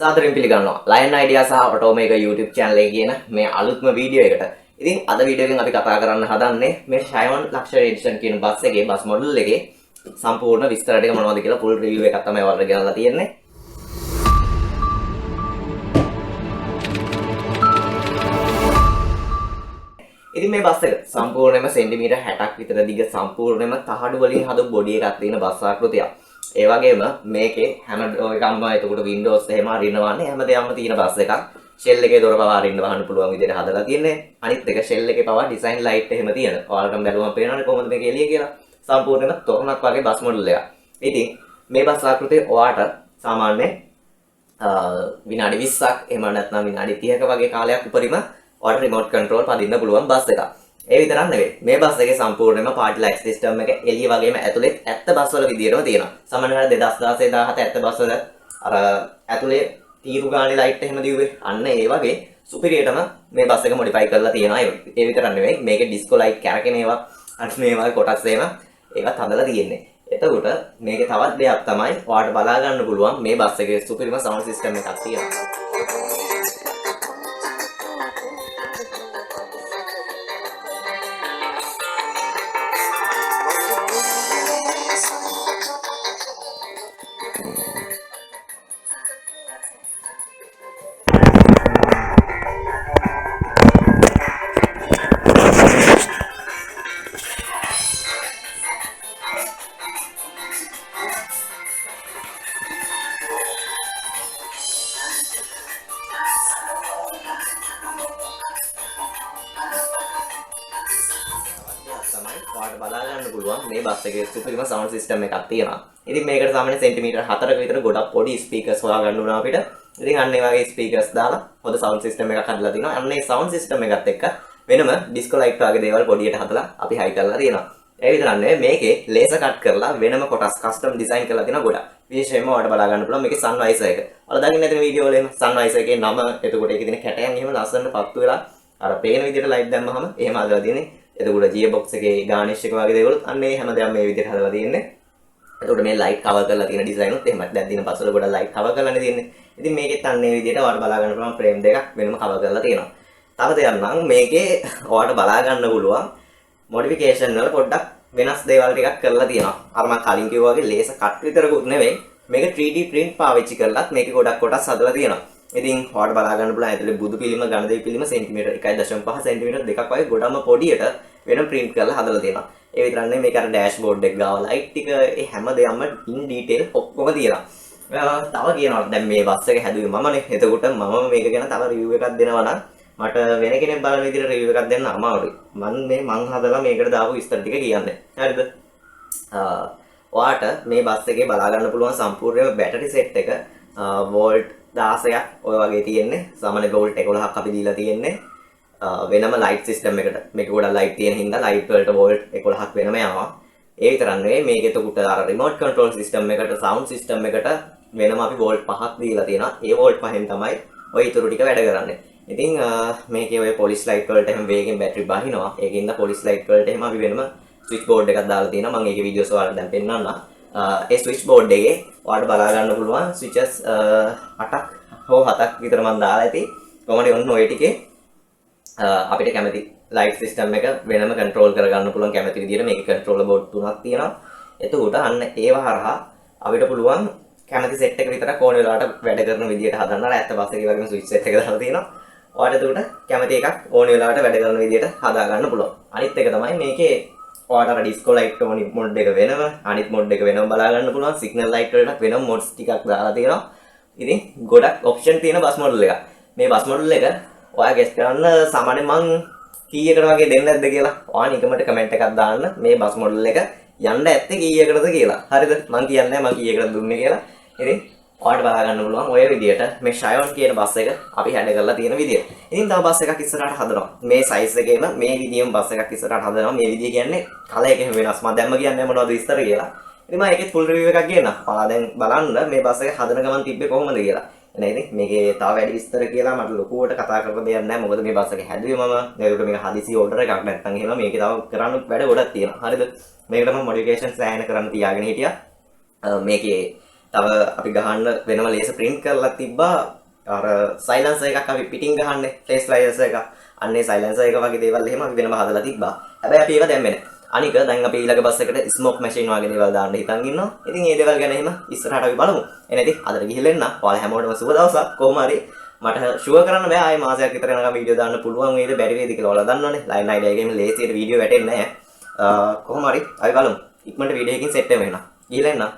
සාදරයෙන් පිළිගන්නවා Lion Idea සහ Automaker YouTube channel එකේ කියන මේ අලුත්ම වීඩියෝ එකට. ඉතින් අද වීඩියෝ එකෙන් අපි කතා කරන්න හදන්නේ මේ Xiaomi Luxury Edition කියන බස් එකේ බස් මොඩල් එකේ සම්පූර්ණ විස්තර ටික මොනවද කියලා full review එකක් තමයි ඔයාලට ගෙනල්ලා තියෙන්නේ. ඉතින් මේ බස් එක සම්පූර්ණයෙන්ම සෙන්ටිමීටර් 60ක් විතර දිග සම්පූර්ණයෙන්ම තහඩු වලින් හදපු බොඩි එකක් තියෙන බස් ආකෘතියක්. ඒ වගේම මේකේ හැම එකක්ම එතකොට Windows එහෙම අරිනවන්නේ හැමදේම තියෙන බස් එකක්. shell එකේ දොර පවා අරින්න වහන්න පුළුවන් විදිහට හදලා තියෙන්නේ. අනිත් එක shell එකේ පවා design light එහෙම තියෙන. ඔයාලටම බැලුවම පේනවනේ කොහොමද මේක එළිය කියලා. සම්පූර්ණයෙන්ම තොරණක් වගේ බස් මොඩල් එකක්. ඉතින් මේ බස් ආකෘතිය ඔයාට සාමාන්‍යයෙන් විනාඩි 20ක් එහෙම නැත්නම් විනාඩි 30ක වගේ කාලයක් උපරිම ඔයාට remote control පදින්න පුළුවන් බස් එකක්. ඒ විතරක් නෙවෙයි. මේ බස් එකේ සම්පූර්ණයෙන්ම party light system එක එළිය වගේම ඇතුලේ ඇත්ත බස් වල විදියටම තියෙනවා. සාමාන්‍යයෙන් 2016 17 ඇත්ත බස් වල අර ඇතුලේ තීරු ගානේ ලයිට් එහෙම දිව්වේ. අන්න ඒ වගේ සුපිරියටම මේ බස් එක මොඩිෆයි කරලා තියෙනවා. ඒ විතරක් නෙවෙයි. මේකේ ඩිස්කෝ ලයිට් කැරකෙන ඒවා අන්න මේ වගේ කොටස් ඒවත් හදලා තියෙන්නේ. එතකොට මේකේ තවත් දෙයක් තමයි ඔයාලට බලා ගන්න පුළුවන් මේ බස් එකේ සුපිරිම sound system එකක් තියෙනවා. ඔයාලට බලා ගන්න පුළුවන් මේ බස් එකේ සුපිරිම sound system එකක් තියෙනවා. ඉතින් මේකට සාමාන්‍යයෙන් සෙන්ටිමීටර් 4ක විතර ගොඩක් පොඩි ස්පීකර්ස් හොයාගන්න උනා අපිට. ඉතින් අන්න ඒ වගේ ස්පීකර්ස් දාලා හොඳ sound system එකක් හදලා තිනවා. අන්න ඒ sound system එකත් එක්ක වෙනම disco light වගේ දේවල් පොඩියට හදලා අපි high කරලා තියෙනවා. ඒ විතරක් නෙවෙයි මේකේ laser cut කරලා වෙනම කොටස් custom design කරලා තියෙනවා ගොඩක්. විශේෂයෙන්ම ඔයාලට බලා ගන්න පුළුවන් මේකේ sun visor එක. ඔයාලා දකින්න ඇතිනේ වීඩියෝ වල එහෙම sun visor එකේ නම එතකොට ඒකේ තියෙන කැටයන් එහෙම ලස්සනට පත්තු වෙලා අර පේන විදිහට light දැම්මහම එහෙම හදලා තියෙන්නේ. එතකොට gearbox එකේ garnish එක වගේ දේවල් අන්න ඒ හැමදේම මේ විදිහට හදලා තියෙන්නේ. එතකොට මේ light cover කරලා තියෙන design උත් එහෙමත් දැන් දින පස්වල ගොඩක් light cover කරලානේ තියෙන්නේ. ඉතින් මේකෙත් අන්න ඒ විදිහට ඔයාලට බලා ගන්න පුළුවන් frame දෙකක් වෙනම cover කරලා තියෙනවා. තව දෙයක් නම් මේකේ ඔයාලට බලා ගන්න පුළුවන් modification වල පොඩ්ඩක් වෙනස් දේවල් ටිකක් කරලා තියෙනවා. අර මම කලින් කිව්වා වගේ laser cut විතරකුත් නෙවෙයි මේක 3D print පාවිච්චි කරලත් මේකේ ගොඩක් කොටස් හදලා තියෙනවා. ඉතින් ඔයාලට බලා ගන්න පුළුවන් ඇතුලේ බුදු පිළිම ගණදෙවි පිළිම සෙන්ටිමීටර් 1.5 සෙන්ටිමීටර් දෙකක් වගේ ගොඩම පොඩියට වෙන print කරලා හදලා තියෙනවා. ඒ විතරක් නෙවෙයි මේක අර dashboard එක ගාව light ටික ඒ හැම දෙයක්ම in detail ඔක්කොම තියෙනවා. තව කියනවා දැන් මේ බස් එක හැදුවේ මමනේ. එතකොට මම මේක ගැන තව review එකක් දෙනවා නම් මට වෙන කෙනෙක් බලන විදිහට review එකක් දෙන්න අමාරුයි. මං හදලා මේකට දාපු විස්තර ටික කියන්නේ. හරිද? ඔයාට මේ බස් එකේ බලා ගන්න පුළුවන් සම්පූර්ණ බැටරි සෙට් එක වෝල්ට් 16ක් ඔය වගේ තියෙන්නේ. සාමාන්‍ය වෝල්ට් 11ක් අපි දීලා තියෙන්නේ. වෙනම ලයිට් සිස්ටම් එකට. මේක ගොඩක් ලයිට් තියෙන හින්දා ලයිට් වලට වෝල්ට් 11ක් වෙනම යනවා. ඒ විතරක් නෙවෙයි මේක එතකොට අර රිමෝට් කන්ට්‍රෝල් සිස්ටම් එකට සවුන්ඩ් සිස්ටම් එකට වෙනම අපි වෝල්ට් 5ක් දීලා තියෙනවා. ඒ වෝල්ට් 5න් තමයි ඔය ඊටු ටික වැඩ කරන්නේ. ඉතින් මේකේ ඔය පොලිස් ලයිට් වලට එහෙම වේගෙන් බැටරි බහිනවා. ඒකින්ද පොලිස් ලයිට් වලට එහෙම අපි වෙනම ස්විච් බෝඩ් එකක් දාලා තියෙනවා. මම ඒකේ වීඩියෝස් ඔයාලට දැන් පෙන්නන්නම්. ඒ ස්විච් බෝඩ් එකේ ඔයාලට බලා ගන්න පුළුවන් ස්විචස් 8ක් හෝ 7ක් විතර මම දාලා ඇති. කොහොමද ඔන්න ඔය ටිකේ අපිට කැමති ලයිට් සිස්ටම් එක වෙනම කන්ට්‍රෝල් කරගන්න පුළුවන් කැමති විදිහට මේකේ කන්ට්‍රෝලර් බෝඩ් තුනක් තියෙනවා. එතකොට අන්න ඒව හරහා අපිට පුළුවන් කැමති සෙට් එක විතරක් ඕන වෙලාවට වැඩ කරන විදිහට හදන්න. අර ඇත්ත බස් එකේ වගේම ස්විච් සෙට් එක දාලා තියෙනවා. ඔයාලට එතකොට කැමති එකක් ඕන වෙලාවට වැඩ කරන විදිහට හදා ගන්න පුළුවන්. අනිත් එක තමයි මේකේ ඔයාලට අර ඩිස්කෝ ලයිට් මොඩ් එක වෙනම අනිත් මොඩ් එක වෙනම බලා ගන්න පුළුවන්. සිග්නල් ලයිට් වලට වෙනම මොඩ්ස් ටිකක් දාලා තියෙනවා. ඉතින් ගොඩක් ඔප්ෂන් තියෙන බස් මොඩල් එකක්. මේ බස් මොඩල් එක ඔයා ගෙස් කරන්න සාමාන්‍යයෙන් මං කීයකට වගේ දෙන්නේ නැද්ද කියලා ඔයා නිකමට කමෙන්ට් එකක් දාන්න මේ බස් මොඩල් එක යන්න ඇත්තේ කීයකටද කියලා. හරිද? මං කියන්නේ මං කීයකටද දුන්නේ කියලා. ඉතින් ඔයාලට බලා ගන්න පුළුවන් ඔය විදියට මේ Xiaomi කියන බස් එක අපි හැඩ කරලා තියෙන විදිය. ඉතින් තව බස් එකක් ඉස්සරහට හදනවා. මේ සයිස් එකේම මේ විදියෙම බස් එකක් ඉස්සරහට හදනවා. මේ විදිය කියන්නේ කලර් එක එහෙම වෙනස්. මම දැම්ම කියන්නේ මොනවද විස්තර කියලා. ඉතින් මම ඒකෙත් full review එකක් ගේන්නම්. ඔයාලා දැන් බලන්න මේ බස් එක හදන ගමන් තිබ්බේ කොහොමද කියලා. නේද? මේකේ තව වැඩි විස්තර කියලා මට ලොකුවට කතා කරන්න දෙයක් නැහැ. මොකද මේ බස් එක හැදුවේ මම. ඒකට මේක හදිසි ඕඩර් එකක් නැත්නම් එහෙම මේකේ තව කරන්න වැඩ ගොඩක් තියෙනවා. හරිද? මේකට මම මොඩිෆිකේෂන් සෑහෙන කරන්න තියාගෙන හිටියා. මේකේ තව අපි ගහන්න වෙනම ලේසර් print කරලා තිබ්බා අර සයිලන්සර් එකක් අපි පිටින් ගහන්නේ ෆේස් ස්ලයිඩර්ස් එක. අන්නේ සයිලන්සර් එක වගේ දේවල් එහෙම අපි වෙනම හදලා තිබ්බා. හැබැයි අපි ඒවා දැම්මේ නැහැ. අනික දැන් අපි ඊළඟ බස් එකට ස්මෝක් මැෂින් වගේ දේවල් දාන්න හිතන් ඉන්නවා. ඉතින් මේ දේවල් ගැන එහෙම ඉස්සරහට අපි බලමු. එනේ ඉතින් අදට ගිහිල්ලා එන්න. ඔයාලා හැමෝටම සුබ දවසක්. කොහොම හරි මට ෂුවර් කරන්න බෑ ආයේ මාසයක් විතර යනකම් වීඩියෝ දාන්න පුළුවන් වේද බැරි වේද කියලා ඔයාලා දන්නවනේ. ලයින් අයිඩියා එකේම ලේසියට වීඩියෝ වැටෙන්නේ නැහැ. කොහොම හරි අපි බලමු. ඉක්මනට වීඩියෝ එකකින් සෙට් වෙමු එහෙනම්. ගිහිල්ලා එන්න.